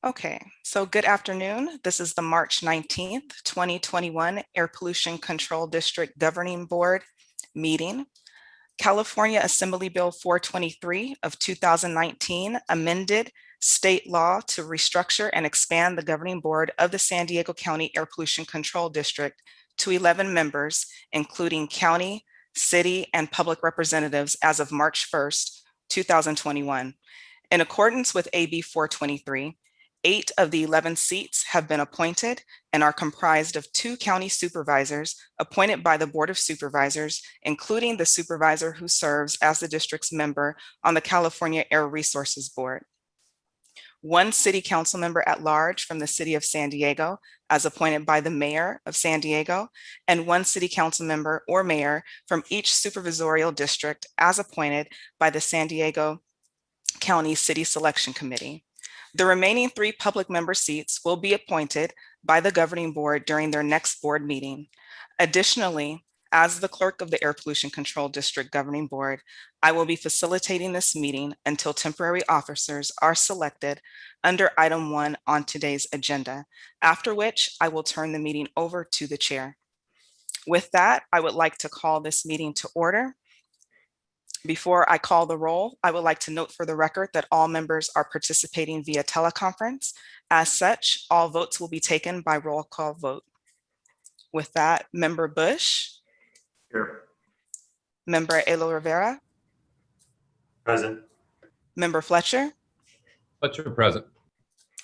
Okay, so good afternoon. This is the March 19th, 2021 Air Pollution Control District Governing Board meeting. California Assembly Bill 423 of 2019 amended state law to restructure and expand the governing board of the San Diego County Air Pollution Control District to 11 members, including county, city, and public representatives as of March 1st, 2021. In accordance with AB 423, 8 of the 11 seats have been appointed and are comprised of 2 county supervisors appointed by the Board of Supervisors, including the supervisor who serves as the district's member on the California Air Resources Board. 1 city council member at large from the city of San Diego, as appointed by the mayor of San Diego, and 1 city council member or mayor from each supervisorial district as appointed by the San Diego County City Selection Committee. The remaining 3 public member seats will be appointed by the governing board during their next board meeting. Additionally, as the clerk of the Air Pollution Control District Governing Board, I will be facilitating this meeting until temporary officers are selected under item 1 on today's agenda, after which I will turn the meeting over to the chair. With that, I would like to call this meeting to order. Before I call the roll, I would like to note for the record that all members are participating via teleconference. As such, all votes will be taken by roll call vote. With that, Member Bush. Here. Member Elo Rivera. Present. Member Fletcher. Fletcher, present.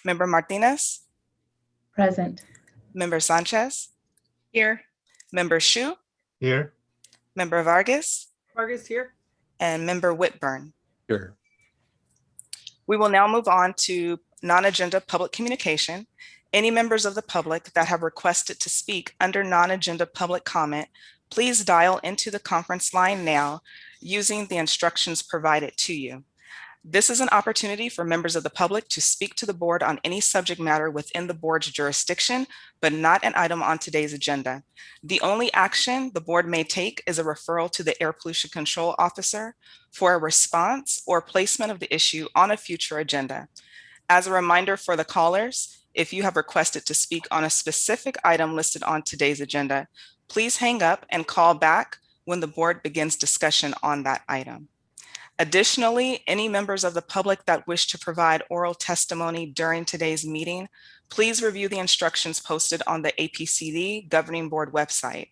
Member Martinez. Present. Member Sanchez. Here. Member Shu. Here. Member Vargas. Vargas here. And Member Whitburn. Here. We will now move on to non-agenda public communication. Any members of the public that have requested to speak under non-agenda public comment, please dial into the conference line now using the instructions provided to you. This is an opportunity for members of the public to speak to the board on any subject matter within the board's jurisdiction, but not an item on today's agenda. The only action the board may take is a referral to the Air Pollution Control Officer for a response or placement of the issue on a future agenda. As a reminder for the callers, if you have requested to speak on a specific item listed on today's agenda, please hang up and call back when the board begins discussion on that item. Additionally, any members of the public that wish to provide oral testimony during today's meeting, please review the instructions posted on the APCD Governing Board website.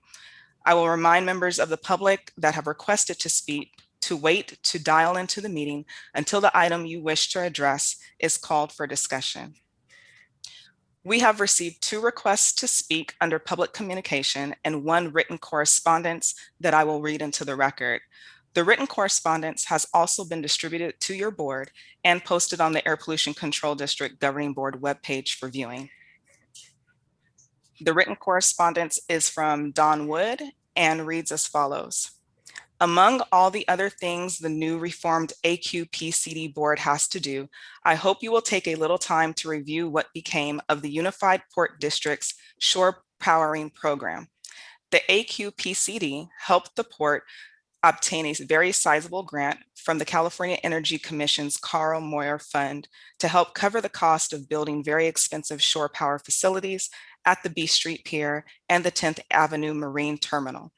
I will remind members of the public that have requested to speak to wait to dial into the meeting until the item you wish to address is called for discussion. We have received 2 requests to speak under public communication and 1 written correspondence that I will read into the record. The written correspondence has also been distributed to your board and posted on the Air Pollution Control District Governing Board webpage for viewing. The written correspondence is from Don Wood and reads as follows. Among all the other things the new reformed APCD board has to do, I hope you will take a little time to review what became of the Unified Port District's Shore Powering Program. The APCD helped the port obtain a very sizable grant from the California Energy Commission's Carl Moyer Fund to help cover the cost of building very expensive shore power facilities at the B Street Pier and the 10th Avenue Marine Terminal,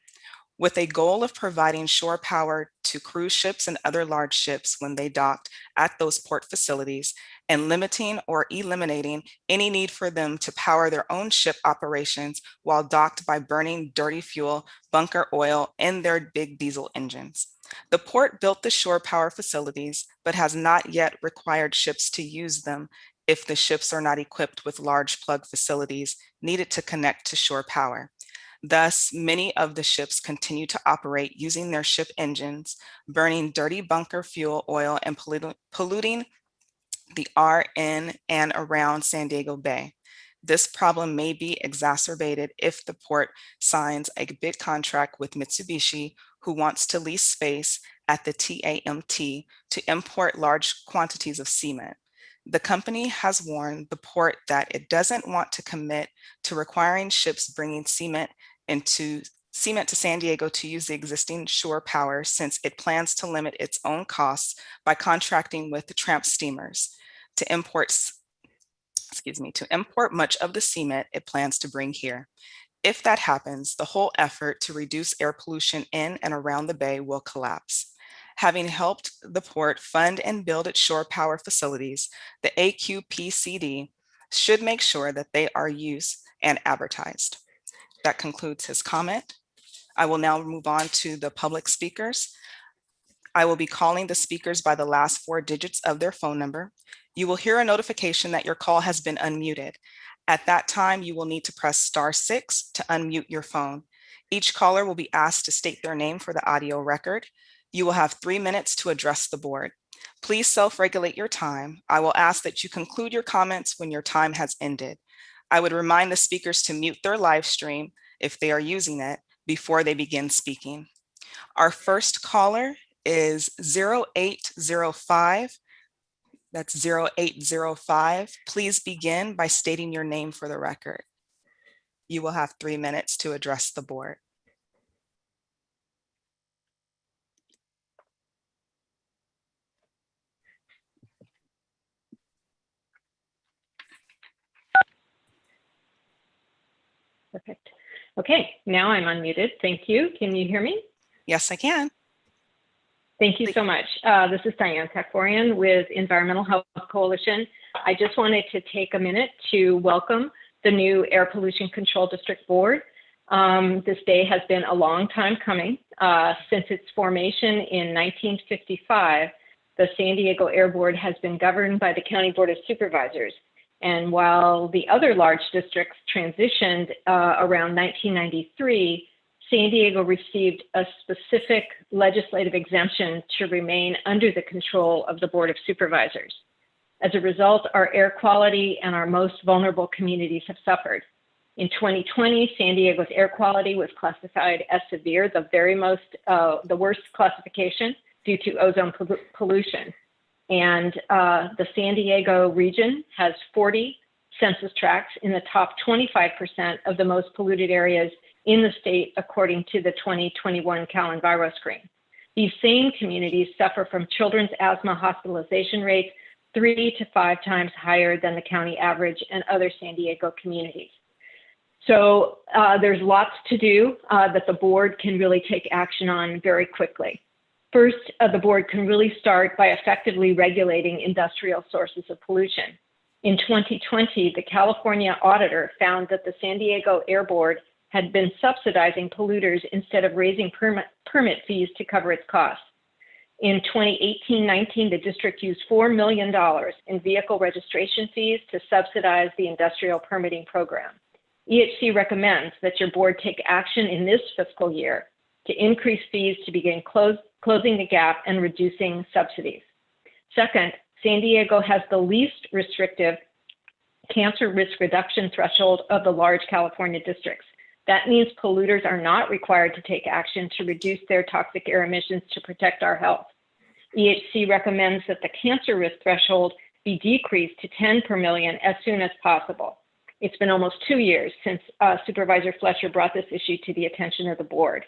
with a goal of providing shore power to cruise ships and other large ships when they docked at those port facilities, and limiting or eliminating any need for them to power their own ship operations while docked by burning dirty fuel, bunker oil, in their big diesel engines. The port built the shore power facilities, but has not yet required ships to use them if the ships are not equipped with large plug facilities needed to connect to shore power. Thus, many of the ships continue to operate using their ship engines, burning dirty bunker fuel oil and polluting the RN and around San Diego Bay. This problem may be exacerbated if the port signs a bid contract with Mitsubishi, who wants to lease space at the TAMT to import large quantities of cement. The company has warned the port that it doesn't want to commit to requiring ships bringing cement to San Diego to use the existing shore power, since it plans to limit its own costs by contracting with the tramp steamers to import to import much of the cement it plans to bring here. If that happens, the whole effort to reduce air pollution in and around the bay will collapse. Having helped the port fund and build its shore power facilities, the APCD should make sure that they are used and advertised. That concludes his comment. I will now move on to the public speakers. I will be calling the speakers by the last 4 digits of their phone number. You will hear a notification that your call has been unmuted. At that time, you will need to press *6 to unmute your phone. Each caller will be asked to state their name for the audio record. You will have 3 minutes to address the board. Please self-regulate your time. I will ask that you conclude your comments when your time has ended. I would remind the speakers to mute their live stream if they are using it before they begin speaking. Our first caller is 0805. That's 0805. Please begin by stating your name for the record. You will have 3 minutes to address the board. Perfect. Okay, now I'm unmuted. Thank you. Can you hear me? Yes, I can. Thank you so much. This is Diane Takforian with Environmental Health Coalition. I just wanted to take a minute to welcome the new Air Pollution Control District Board. This day has been a long time coming. Since its formation in 1955, the San Diego Air Board has been governed by the County Board of Supervisors. And while the other large districts transitioned around 1993, San Diego received a specific legislative exemption to remain under the control of the Board of Supervisors. As a result, our air quality and our most vulnerable communities have suffered. In 2020, San Diego's air quality was classified as severe, the worst classification due to ozone pollution. And the San Diego region has 40 census tracts in the top 25% of the most polluted areas in the state, according to the 2021 CalEnviroscreen. These same communities suffer from children's asthma hospitalization rates 3 to 5 times higher than the county average and other San Diego communities. So there's lots to do that the board can really take action on very quickly. First, the board can really start by effectively regulating industrial sources of pollution. In 2020, the California auditor found that the San Diego Air Board had been subsidizing polluters instead of raising permit fees to cover its costs. In 2018-19, the district used $4 million in vehicle registration fees to subsidize the industrial permitting program. EHC recommends that your board take action in this fiscal year to increase fees to begin closing the gap and reducing subsidies. Second, San Diego has the least restrictive cancer risk reduction threshold of the large California districts. That means polluters are not required to take action to reduce their toxic air emissions to protect our health. EHC recommends that the cancer risk threshold be decreased to 10 per million as soon as possible. It's been almost 2 years since Supervisor Fletcher brought this issue to the attention of the board.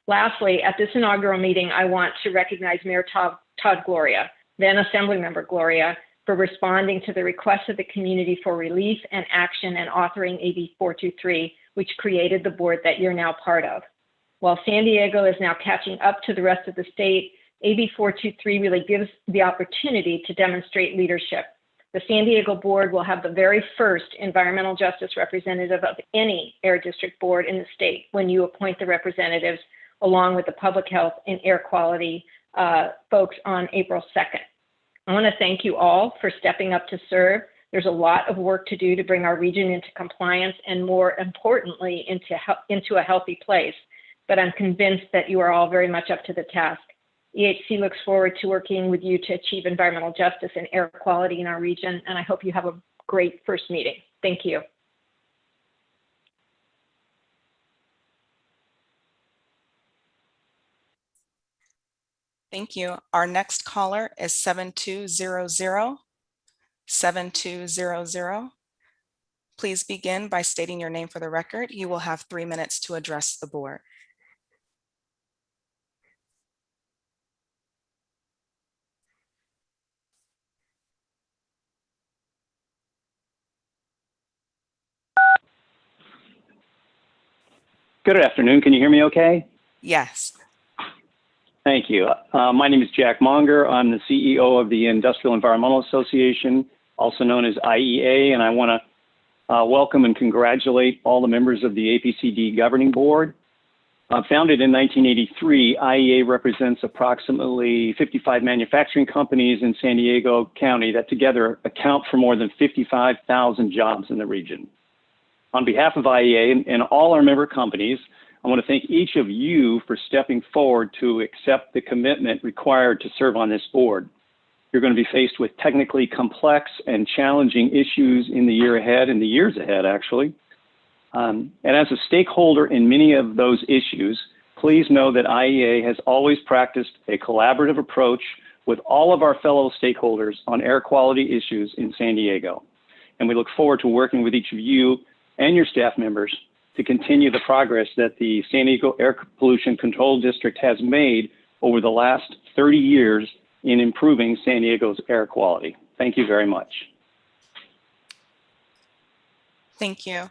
Lastly, at this inaugural meeting, I want to recognize Mayor Todd Gloria, then Assemblymember Gloria, for responding to the request of the community for relief and action and authoring AB 423, which created the board that you're now part of. While San Diego is now catching up to the rest of the state, AB 423 really gives the opportunity to demonstrate leadership. The San Diego board will have the very first environmental justice representative of any air district board in the state when you appoint the representatives, along with the public health and air quality folks on April 2nd. I want to thank you all for stepping up to serve. There's a lot of work to do to bring our region into compliance and, more importantly, into a healthy place. But I'm convinced that you are all very much up to the task. EHC looks forward to working with you to achieve environmental justice and air quality in our region, and I hope you have a great first meeting. Thank you. Thank you. Our next caller is 7200. 7200. Please begin by stating your name for the record. You will have 3 minutes to address the board. Good afternoon. Can you hear me okay? Yes. Thank you. My name is Jack Monger. I'm the CEO of the Industrial Environmental Association, also known as IEA, and I want to welcome and congratulate all the members of the APCD Governing Board. Founded in 1983, IEA represents approximately 55 manufacturing companies in San Diego County that together account for more than 55,000 jobs in the region. On behalf of IEA and all our member companies, I want to thank each of you for stepping forward to accept the commitment required to serve on this board. You're going to be faced with technically complex and challenging issues in the year ahead and the years ahead, actually. And as a stakeholder in many of those issues, please know that IEA has always practiced a collaborative approach with all of our fellow stakeholders on air quality issues in San Diego. And we look forward to working with each of you and your staff members to continue the progress that the San Diego Air Pollution Control District has made over the last 30 years in improving San Diego's air quality. Thank you very much. Thank you.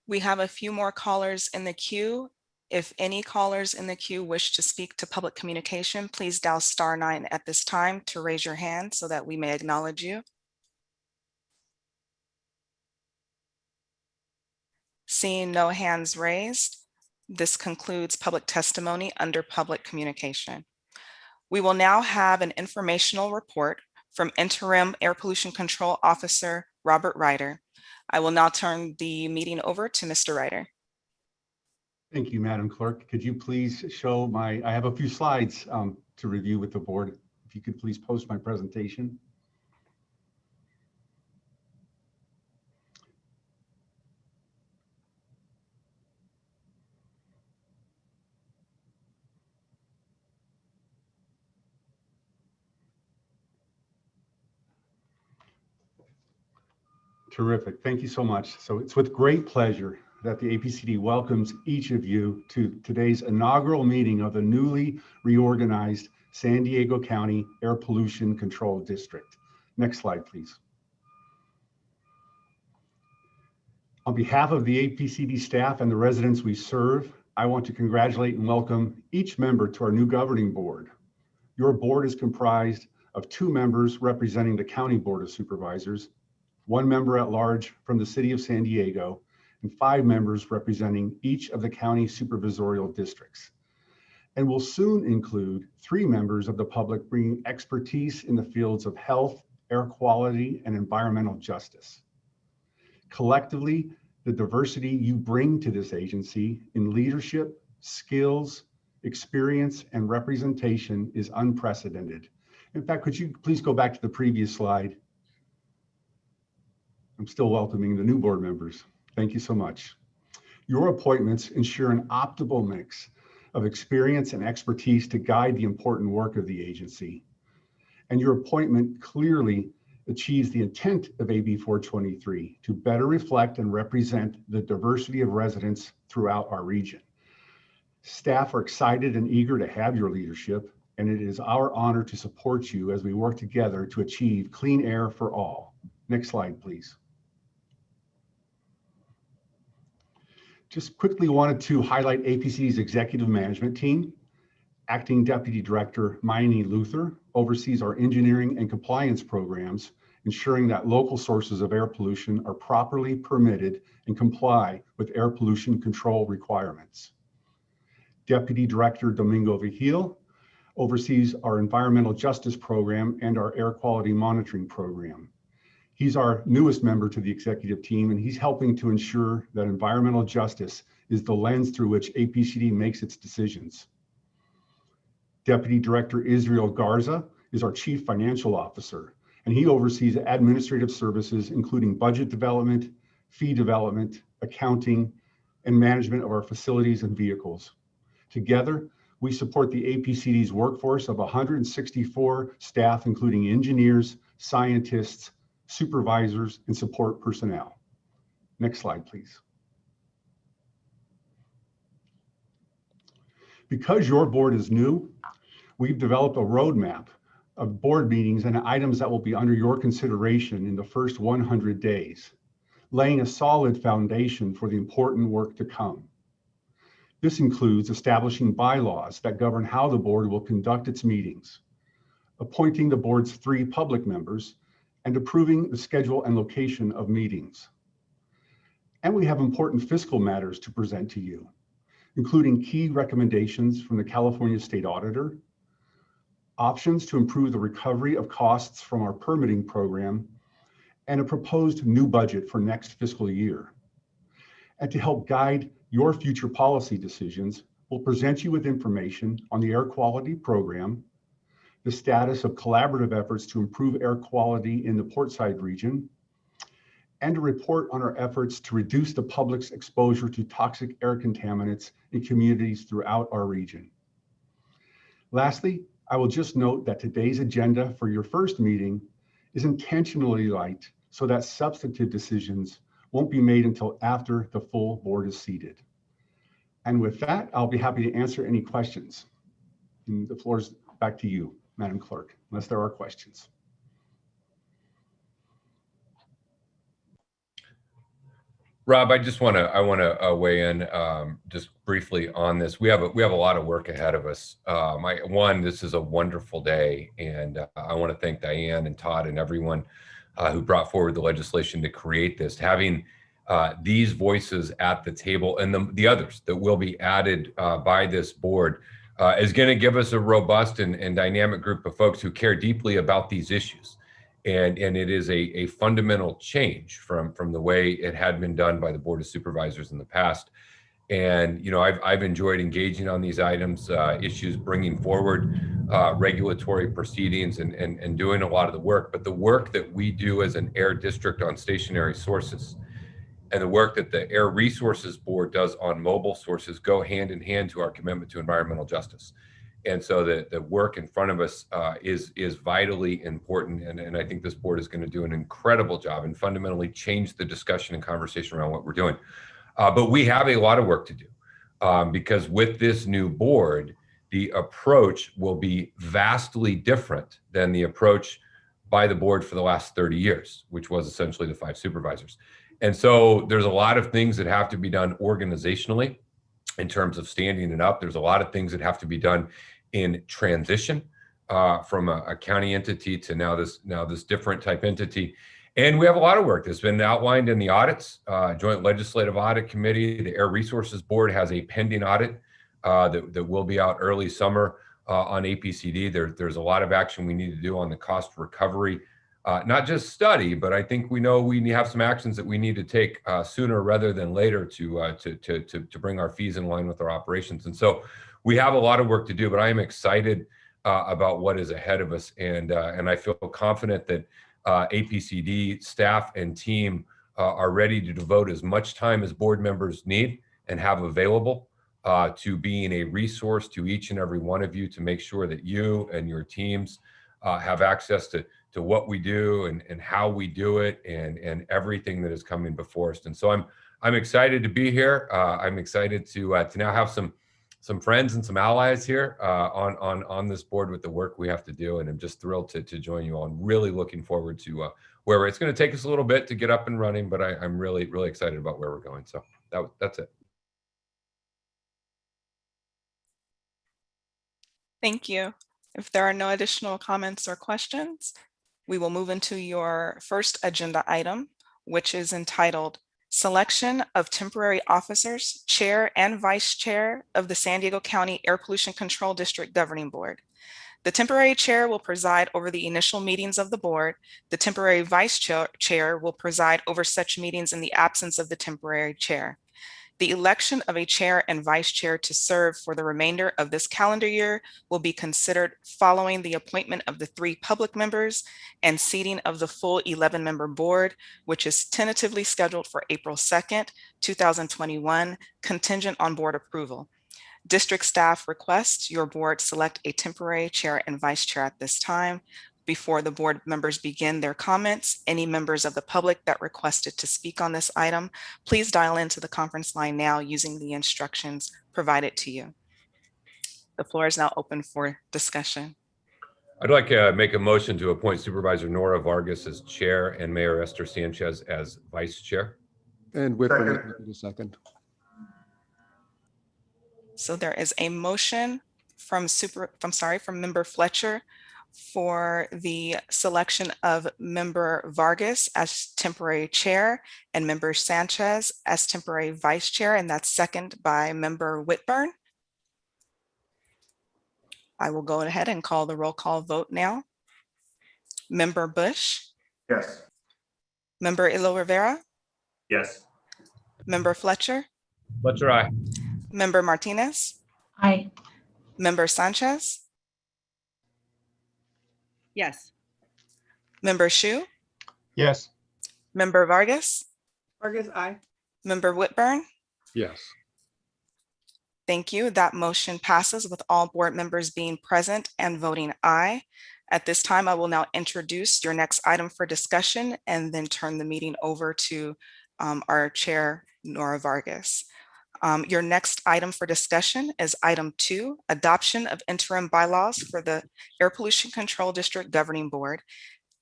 We have a few more callers in the queue. If any callers in the queue wish to speak to public communication, please dial *9 at this time to raise your hand so that we may acknowledge you. Seeing no hands raised, this concludes public testimony under public communication. We will now have an informational report from Interim Air Pollution Control Officer Robert Ryder. I will now turn the meeting over to Mr. Ryder. Thank you, Madam Clerk. Could you please show I have a few slides to review with the board. If you could please post my presentation. Terrific. Thank you so much. So it's with great pleasure that the APCD welcomes each of you to today's inaugural meeting of the newly reorganized San Diego County Air Pollution Control District. Next slide, please. On behalf of the APCD staff and the residents we serve, I want to congratulate and welcome each member to our new governing board. Your board is comprised of 2 members representing the County Board of Supervisors, 1 member at large from the City of San Diego, and 5 members representing each of the county supervisorial districts. And will soon include 3 members of the public bringing expertise in the fields of health, air quality, and environmental justice. Collectively, the diversity you bring to this agency in leadership, skills, experience, and representation is unprecedented. In fact, could you please go back to the previous slide? I'm still welcoming the new board members. Thank you so much. Your appointments ensure an optimal mix of experience and expertise to guide the important work of the agency. And your appointment clearly achieves the intent of AB 423 to better reflect and represent the diversity of residents throughout our region. Staff are excited and eager to have your leadership, and it is our honor to support you as we work together to achieve clean air for all. Next slide, please. Just quickly wanted to highlight APCD's executive management team. Acting Deputy Director Mayani Luther oversees our engineering and compliance programs, ensuring that local sources of air pollution are properly permitted and comply with air pollution control requirements. Deputy Director Domingo Vigil oversees our environmental justice program and our air quality monitoring program. He's our newest member to the executive team, and he's helping to ensure that environmental justice is the lens through which APCD makes its decisions. Deputy Director Israel Garza is our Chief Financial Officer, and he oversees administrative services, including budget development, fee development, accounting, and management of our facilities and vehicles. Together, we support the APCD's workforce of 164 staff, including engineers, scientists, supervisors, and support personnel. Next slide, please. Because your board is new, we've developed a roadmap of board meetings and items that will be under your consideration in the first 100 days. laying a solid foundation for the important work to come. This includes establishing bylaws that govern how the board will conduct its meetings, appointing the board's 3 public members, and approving the schedule and location of meetings. And we have important fiscal matters to present to you, including key recommendations from the California State Auditor, options to improve the recovery of costs from our permitting program, and a proposed new budget for next fiscal year. And to help guide your future policy decisions, we'll present you with information on the air quality program, the status of collaborative efforts to improve air quality in the Portside region, and a report on our efforts to reduce the public's exposure to toxic air contaminants in communities throughout our region. Lastly, I will just note that today's agenda for your first meeting is intentionally light so that substantive decisions won't be made until after the full board is seated. And with that, I'll be happy to answer any questions. And the floor is back to you, Madam Clerk, unless there are questions. Rob, I want to weigh in just briefly on this. We have a lot of work ahead of us. This is a wonderful day, and I want to thank Diane and Todd and everyone who brought forward the legislation to create this. Having these voices at the table and the others that will be added by this board is going to give us a robust and dynamic group of folks who care deeply about these issues. And it is a fundamental change from the way it had been done by the Board of Supervisors in the past. And, you know, I've enjoyed engaging on these items, issues, bringing forward regulatory proceedings and doing a lot of the work. But the work that we do as an air district on stationary sources and the work that the Air Resources Board does on mobile sources go hand in hand to our commitment to environmental justice. And so the work in front of us is vitally important. And I think this board is going to do an incredible job and fundamentally change the discussion and conversation around what we're doing. But we have a lot of work to do because with this new board, the approach will be vastly different than the approach by the board for the last 30 years, which was essentially the 5 supervisors. And so there's a lot of things that have to be done organizationally in terms of standing it up. There's a lot of things that have to be done in transition from a county entity to now this different type entity. And we have a lot of work that's been outlined in the audits, Joint Legislative Audit Committee. The Air Resources Board has a pending audit that will be out early summer on APCD. There's a lot of action we need to do on the cost recovery, not just study, but I think we know we have some actions that we need to take sooner rather than later to bring our fees in line with our operations. And so we have a lot of work to do, but I am excited about what is ahead of us. And I feel confident that APCD staff and team are ready to devote as much time as board members need and have available to being a resource to each and every one of you to make sure that you and your teams have access to what we do and how we do it and everything that is coming before us. And so I'm excited to be here. I'm excited to now have some friends and some allies here on this board with the work we have to do. And I'm just thrilled to join you all. I'm really looking forward to where it's going to take us a little bit to get up and running, but I'm really, really excited about where we're going. So that's it. Thank you. If there are no additional comments or questions, we will move into your first agenda item, which is entitled Selection of Temporary Officers, Chair and Vice Chair of the San Diego County Air Pollution Control District Governing Board. The temporary chair will preside over the initial meetings of the board. The temporary vice chair will preside over such meetings in the absence of the temporary chair. The election of a chair and vice chair to serve for the remainder of this calendar year will be considered following the appointment of the 3 public members and seating of the full 11-member board, which is tentatively scheduled for April 2nd, 2021, contingent on board approval. District staff requests your board select a temporary chair and vice chair at this time. Before the board members begin their comments, any members of the public that requested to speak on this item, please dial into the conference line now using the instructions provided to you. The floor is now open for discussion. I'd like to make a motion to appoint Supervisor Nora Vargas as chair and Mayor Esther Sanchez as vice chair. And Whitburn, Second. let me do a second. So there is a motion from Member Fletcher for the selection of Member Vargas as temporary chair and Member Sanchez as temporary vice chair, and that's second by Member Whitburn. I will go ahead and call the roll call vote now. Member Bush, Yes. Member Ilo Rivera, Yes. Member Fletcher, Fletcher, aye. Member Martinez, Aye. Member Sanchez, Yes. Member Shu, Yes. Member Vargas, Vargas, aye. Member Whitburn. Yes. Thank you. That motion passes with all board members being present and voting aye. At this time, I will now introduce your next item for discussion and then turn the meeting over to our chair, Nora Vargas. Your next item for discussion is item 2, adoption of interim bylaws for the Air Pollution Control District Governing Board.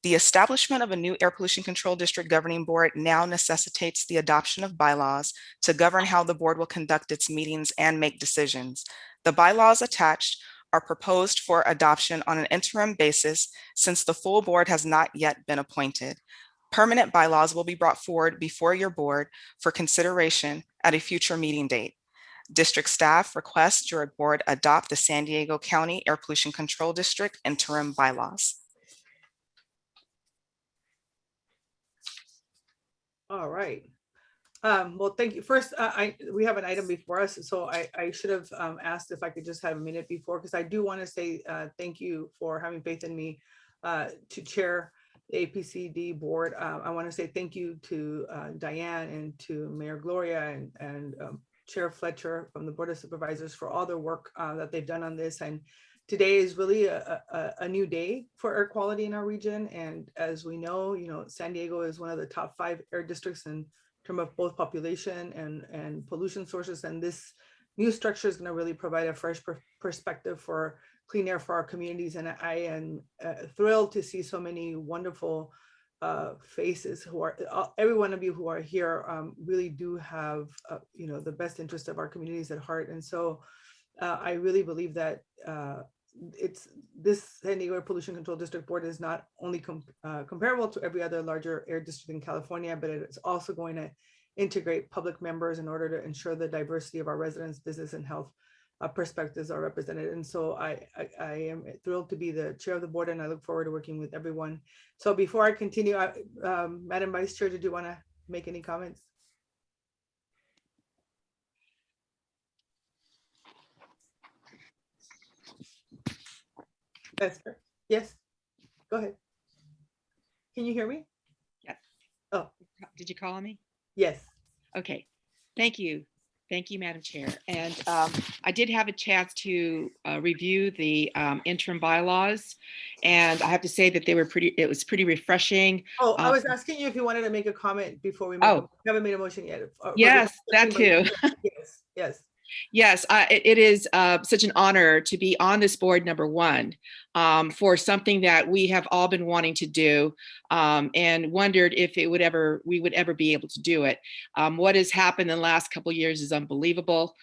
The establishment of a new Air Pollution Control District Governing Board now necessitates the adoption of bylaws to govern how the board will conduct its meetings and make decisions. The bylaws attached are proposed for adoption on an interim basis since the full board has not yet been appointed. Permanent bylaws will be brought forward before your board for consideration at a future meeting date. District staff requests your board adopt the San Diego County Air Pollution Control District interim bylaws. All right. Well, thank you. First, we have an item before us, so I should have asked if I could just have a minute before, because I do want to say thank you for having faith in me to chair the APCD board. I want to say thank you to Diane and to Mayor Gloria and Chair Fletcher from the Board of Supervisors for all their work that they've done on this. And today is really a new day for air quality in our region. And as we know, San Diego is one of the top 5 air districts in terms of both population and pollution sources. And this new structure is going to really provide a fresh perspective for clean air for our communities. And I am thrilled to see so many wonderful faces who are, every one of you who are here really do have, the best interest of our communities at heart. And so I really believe that this San Diego Air Pollution Control District Board is not only comparable to every other larger air district in California, but it's also going to integrate public members in order to ensure the diversity of our residents, business, and health perspectives are represented. And so I am thrilled to be the chair of the board, and I look forward to working with everyone. So before I continue, Madam Vice Chair, did you want to make any comments? Yes, go ahead. Can you hear me? Yes. Oh, Did you call on me? yes. Okay. Thank you. Thank you, Madam Chair. And I did have a chance to review the interim bylaws, and I have to say that it was pretty refreshing. Oh, I was asking you if you wanted to make a comment before we Oh. we haven't made a motion yet. Yes, that too. Yes, yes. Yes, it is such an honor to be on this board, number one, for something that we have all been wanting to do and wondered if we would ever be able to do it. What has happened in the last couple of years is unbelievable.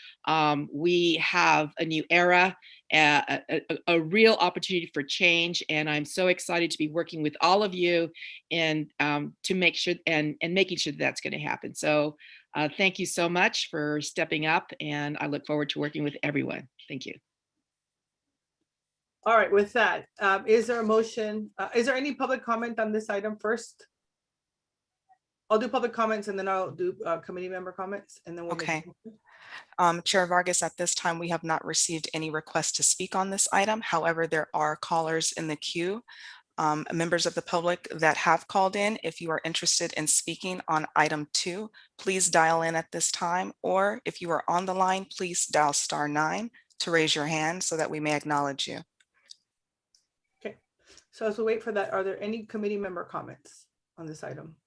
We have a new era, a real opportunity for change, and I'm so excited to be working with all of you and to make sure and making sure that that's going to happen. So thank you so much for stepping up, and I look forward to working with everyone. Thank you. All right, with that, is there a motion? Is there any public comment on this item first? I'll do public comments and then I'll do committee member comments and then we'll. Okay. Chair Vargas, at this time, we have not received any requests to speak on this item. However, there are callers in the queue. Members of the public that have called in, if you are interested in speaking on item 2, please dial in at this time, or if you are on the line, please dial *9 to raise your hand so that we may acknowledge you. Okay, so as we wait for that, are there any committee member comments on this item?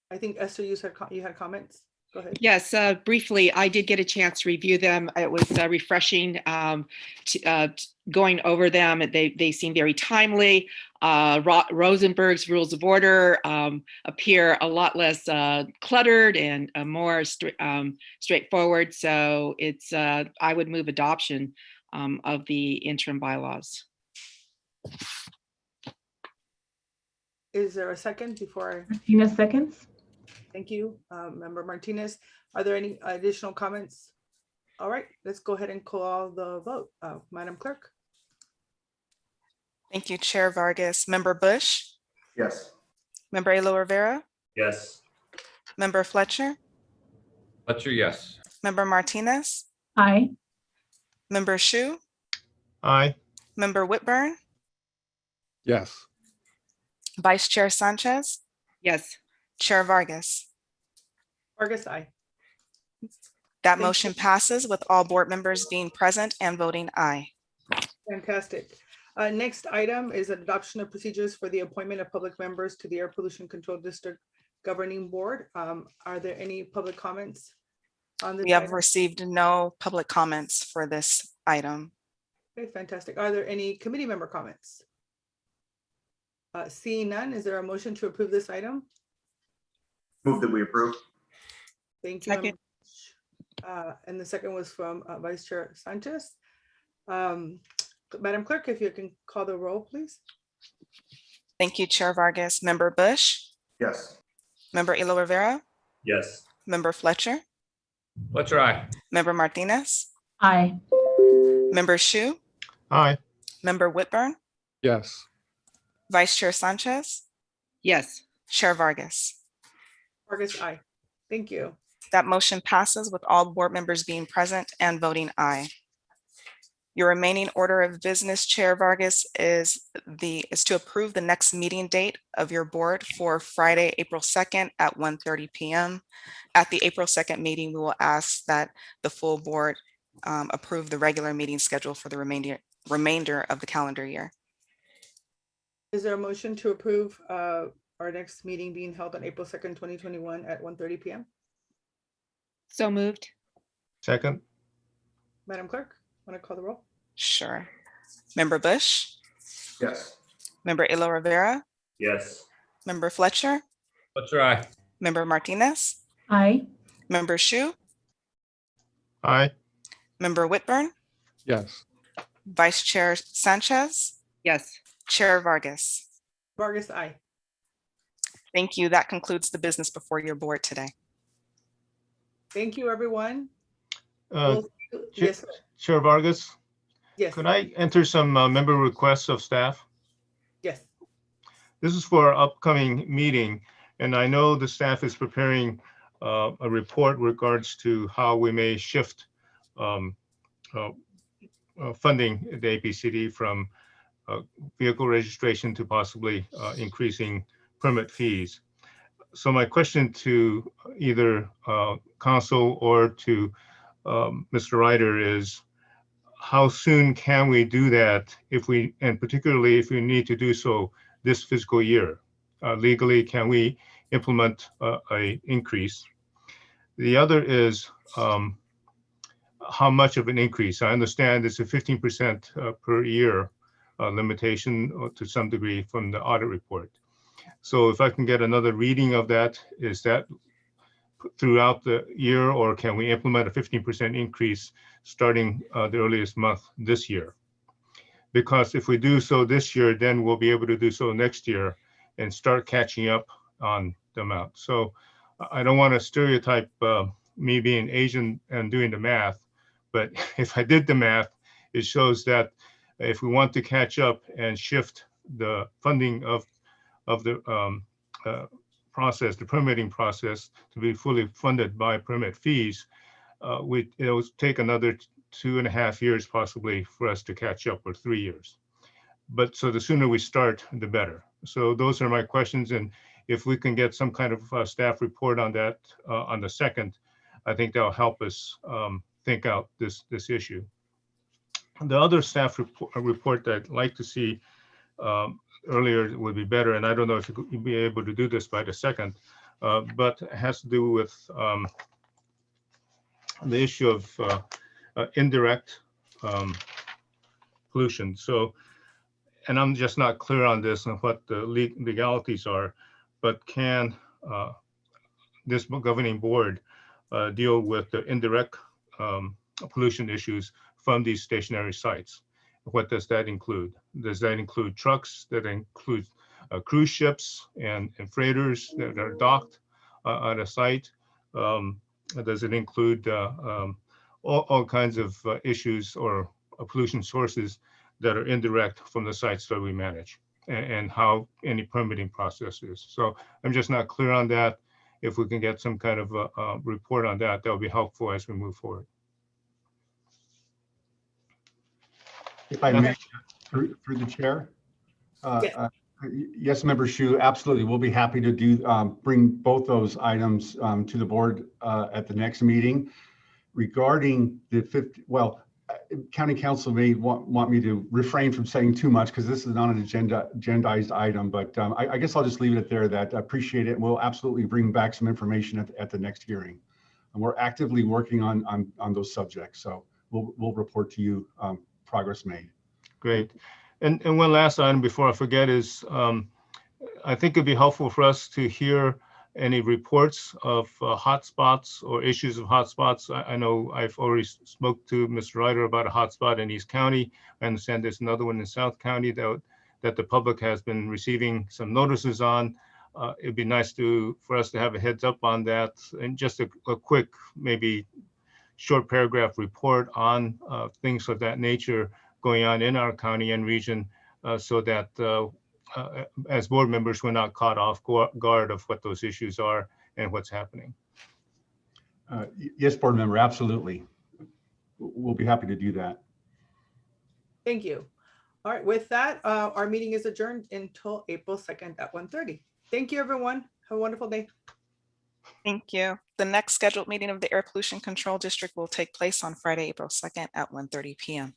I think Esther, you had comments. Go ahead. Yes, briefly, I did get a chance to review them. It was refreshing going over them. They seem very timely. Rosenberg's Rules of Order appear a lot less cluttered and more straightforward. So it's I would move adoption of the interim bylaws. Is there a second before I? Martinez seconds. Thank you, Member Martinez. Are there any additional comments? All right, let's go ahead and call the vote. Madam Clerk? Thank you, Chair Vargas. Member Bush, Yes. Member Elo Rivera, Yes. Member Fletcher, Fletcher, yes. Member Martinez, Aye. Member Shu, Aye. Member Whitburn, Yes. Vice Chair Sanchez, Yes. Chair Vargas. Vargas, aye. That Thank you. motion passes with all board members being present and voting aye. Fantastic. Next item is adoption of procedures for the appointment of public members to the Air Pollution Control District Governing Board. Are there any public comments on this? We have item? received no public comments for this item. Okay, fantastic. Are there any committee member comments? Seeing none, is there a motion to approve this item? Move that we approve. Thank you. Second. And the second was from Vice Chair Sanchez. Madam Clerk, if you can call the roll, please. Thank you, Chair Vargas. Member Bush, Yes. Member Elo Rivera, Yes. Member Fletcher, Fletcher, aye. Member Martinez, Aye. Member Shu, Aye. Member Whitburn, Yes. Vice Chair Sanchez, Yes. Chair Vargas. Vargas, aye. Thank you. That motion passes with all board members being present and voting aye. Your remaining order of business, Chair Vargas, is to approve the next meeting date of your board for Friday, April 2nd at 1:30 p.m. At the April 2nd meeting, we will ask that the full board approve the regular meeting schedule for the remainder of the calendar year. Is there a motion to approve our next meeting being held on April 2nd, 2021 at 1:30 p.m.? So moved. Second. Madam Clerk, want to call the roll? Sure. Member Bush, Yes. Member Elo Rivera, Yes. Member Fletcher, Fletcher, aye. Member Martinez, Aye. Member Shu, Aye. Member Whitburn, Yes. Vice Chair Sanchez, Yes. Chair Vargas. Vargas, aye. Thank you. That concludes the business before your board today. Thank you, everyone. Uh, We'll see you- Yes, sir. Chair Vargas, Yes, could I enter some member requests of staff? yes. This is for our upcoming meeting, and I know the staff is preparing a report regards to how we may shift funding the APCD from vehicle registration to possibly increasing permit fees. So my question to either council or to Mr. Ryder is, how soon can we do that if we, and particularly if we need to do so this fiscal year? Legally, can we implement a increase? The other is how much of an increase? I understand it's a 15% per year limitation to some degree from the audit report. So if I can get another reading of that, is that throughout the year, or can we implement a 15% increase starting the earliest month this year? Because if we do so this year, then we'll be able to do so next year and start catching up on the amount. So I don't want to stereotype me being Asian and doing the math, but if I did the math, it shows that if we want to catch up and shift the funding of the process, the permitting process, to be fully funded by permit fees, it will take another 2.5 years possibly for us to catch up, or 3 years. But so the sooner we start, the better. So those are my questions. And if we can get some kind of staff report on that on the 2nd, I think that'll help us think out this issue. The other staff report that I'd like to see earlier would be better, and I don't know if you'd be able to do this by the 2nd, but it has to do with the issue of indirect pollution. So, and I'm just not clear on this and what the legalities are, but can this governing board deal with the indirect pollution issues from these stationary sites? What does that include? Does that include trucks? That include cruise ships and freighters that are docked on a site? Does it include all kinds of issues or pollution sources that are indirect from the sites that we manage, and how any permitting process is? So I'm just not clear on that. If we can get some kind of a report on that, that will be helpful as we move forward. If I may, through the chair. Yes, Member Shu, absolutely. We'll be happy to bring both those items to the board at the next meeting. Regarding the County Council may want me to refrain from saying too much because this is not an agendized item, but I guess I'll just leave it at there. That I appreciate it. And we'll absolutely bring back some information at the next hearing. And we're actively working on those subjects. So we'll report to you progress made. Great. And one last item before I forget is I think it'd be helpful for us to hear any reports of hotspots or issues of hotspots. I know I've already spoke to Mr. Ryder about a hotspot in East County. I understand there's another one in South County that the public has been receiving some notices on. It'd be nice for us to have a heads up on that, and just a quick, maybe short paragraph report on things of that nature going on in our county and region, so that as board members, we're not caught off guard of what those issues are and what's happening. Yes, board member, absolutely. We'll be happy to do that. Thank you. All right, with that, our meeting is adjourned until April 2nd at 1:30. Thank you, everyone. Have a wonderful day. Thank you. The next scheduled meeting of the Air Pollution Control District will take place on Friday, April 2nd at 1:30 p.m.